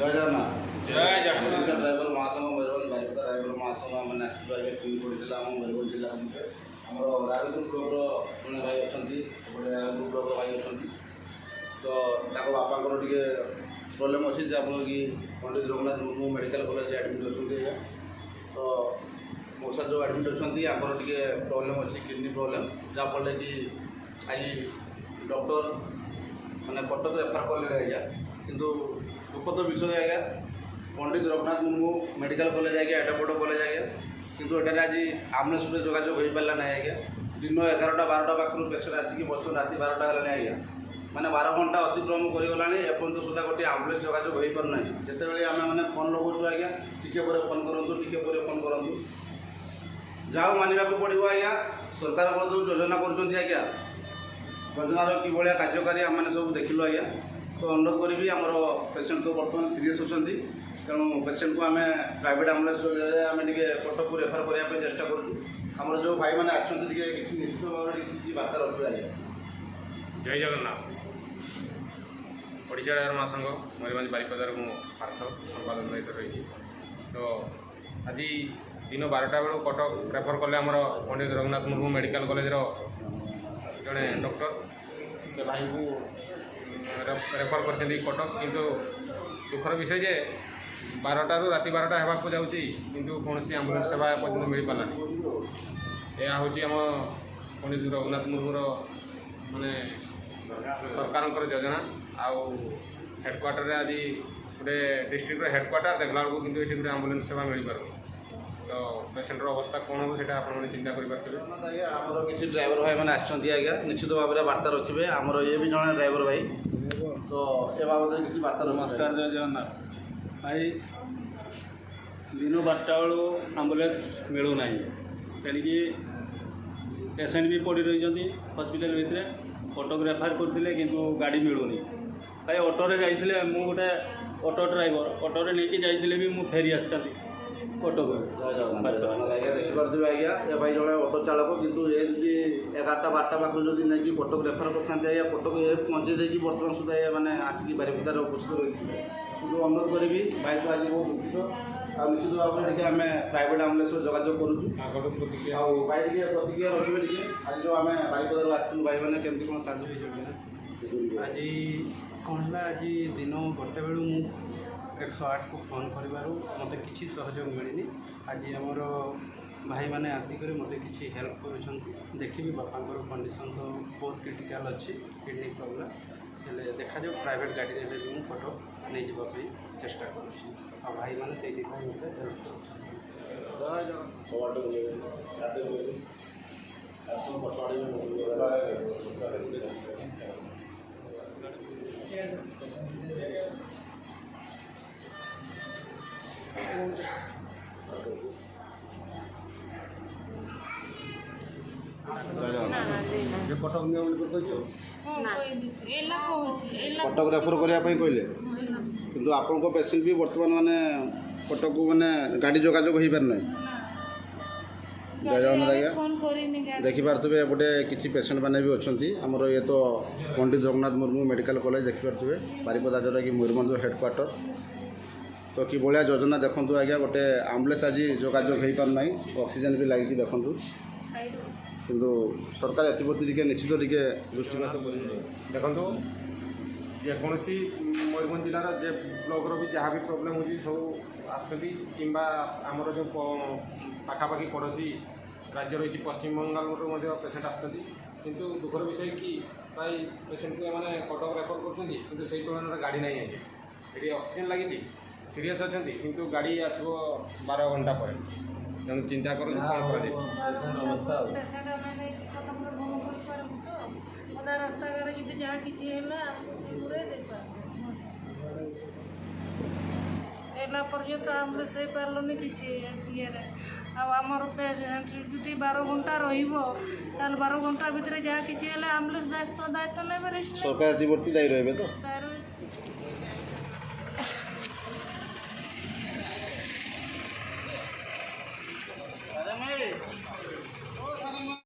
जय जगन्नाथ जय जगन्नाथ ड्राइवर महासंघ मयूरभंज बारिपदा ड्राइवर महासंघ मैंने आसने तीन पड़ा आम मयूरभंज जिला आम रायरंजपुर ब्लॉक जड़े भाई अच्छा रायरंजपुर ब्लॉक भाई अच्छा तो बापा टे प्रोब्लेम अच्छी जहाँफल कि Pandit Raghunath Murmu medical college admit अच्छा तो मौसा जो एडमिट अच्छा टे प्रोब्लेम अच्छी किडनी प्रोब्लेम जहाँफल कि आज डॉक्टर मैंने कटक रेफर कले आज्ञा किंतु दुखद विषय आज्ञा पंडित रघुनाथ मुर्मू मेडिकल कॉलेज आज्ञा एडे बड़ कॉलेज आज्ञा किंतु एटार आज आम्बुलेंस जोगाजोग हो पारा ना आज्ञा दिन 11टा 12टा पाखु पेसेंट आसिक बस राति 12टा है आज्ञा मैंने 12 घंटा अतिक्रम करगला एपर्तंत सुधा गोटे आम्बुलेंस जोगाजोग हो पारना जिते आम मैंने फोन लगाऊँ आज्ञा टिके पर फोन करूँ टिके पर फोन करूँ जहाँ मानवा पड़ो आज्ञा सरकार जो योजना कर आज्ञा योजनार कि भाया कार्यकारी आम मैंने सब देखिलु आज्ञा तो अनुरोध करी आम पेसेंट तो बर्तमान सीरीयस होती तेणु पेसेंट को आम प्राइवेट आम्बुलेंस आम कटक को रेफर करने चेष्टा करूँ जो भाई मैंने आसछन्ति निश्चित भाव में किसी बार्ता रखिए आज्ञा जय जगन्नाथ ओडिशा ड्राइवर महासंघ मयूरभंज बारिपदार मु पार्थ संपादक दायित्व रही तो आज दिन 12टा बेलू कटक रेफर कले आमर पंडित रघुनाथ मुर्मू मेडिकल कॉलेज जड़े डॉक्टर से भाई को रेफर कर कटक किंतु दुखर विषय जे 12टारू राति 12टा होगा जाऊँगी किंतु कौन आम्बुलेंस सेवा पर्यटन मिल पारानी यह हूँ आम पंडित रघुनाथ मुर्मूर माने सरकार योजना आउ हेडक्वार्टर आज गोटे डिस्ट्रिक्ट हेडक्वार्टर देखला बेलू किंतु ये आम्बुलेंस सेवा मिल पार तो पेसेंटर अवस्था कौन हो सीटा आप चिंता करेंगे आमर किसी ड्राइवर भाई मैंने आज्ञा निश्चित भाव में बार्ता रखिए आमर ये भी जड़े ड्राइवर भाई तो ए बाबद किसी बार्ता नमस्कार जय जगन्नाथ भाई दिन 12टा बेलू आम्बुलेंस मिलूना कहीं पेसेंट भी पड़ी रही हॉस्पिटल भितर कटक रेफर करते किंतु गाड़ी मिलूनी भाई ऑटोरे जाइए मु गोटे ऑटो ड्राइवर ऑटोरे लेकिन जाइए भी मु फेरी आसता कटक देखिपे आज्ञा ये भाई जड़े ऑटो चालक किंतु ये 11टा 12टा पाखु जो नहीं कटक रेफर करते आज्ञा कटक ये पहुँचे देकी बर्तमान सुधा मैंने आसिक बारिपदार उपस्थित रही किंतु अनुरोध करी भाई को आज बहुत दुखित आ निश्चित भाव में आम प्राइवेट आम्बुलेंस जोगाजोग करूँ भाई टे प्रतिक्रिया रखिए आज जो आम बारिपदार आसलु भाई मैंने केमती कौन साहय आज कौन आज दिन 1टा बेलू मु 108 को फोन करूँ मत कि सहयोग मिलनी आज आमर भाई मैंने आसिक मत कि हेल्प कर देखी बापा कंडीशन तो बहुत क्रिटिकल अच्छी किडनी प्रोब्लेम हेल्ले देखा जाओ प्राइवेट गाड़ी रे भी मुझे कटक नहीं जावाई चेष्टा कर भाई मैंने से हेल्प कटक कटक रेफर करने कहले किंतु आपण पेसेंट भी बर्तमान माने कटक को माने गाड़ी जोगाजोग हो पार ना जय जगन्नाथ आज्ञा देखिपे गोटे किसी पेसेंट मैंने भी अच्छा आमर ये तो पंडित रघुनाथ मुर्मू मेडिकल कॉलेज देखिपे बारिपदा जोटा कि मयूरभंज हेडक्वार्टर तो कि भाया योजना देखूँ आज्ञा गोटे आम्बुलेंस आज जोगाजोग हो पार ना ऑक्सीजन भी लगी देखूँ किंतु सरकार एप्रति निश्चित टे दृष्टिपात देखो जेकोसी मयूरभंज जिलार जे ब्लॉकर भी जहाँ भी प्रोब्लेम हो सब आमर जो पाखापाखि पड़ोसी राज्य रही पश्चिम बंगाल पेसेंट आसुँच दुखर विषय कि प्राय पेसेंट को मैंने कटक रेफर कर से तुलन गाड़ी ना ये ऑक्सीजन लगी सीरीयस अच्छा किंतु गाड़ी आसो 12 घंटा पर तेणु चिंता कर पर्यंत आम्बुलेंस हो पार्लनि कि आमर पेसेंट ड्यूटी 12 घंटा रहा 12 घंटा भितर जहाँ कि आम्बुलेंस दायित्व नहीं सरकार दायी रहे तो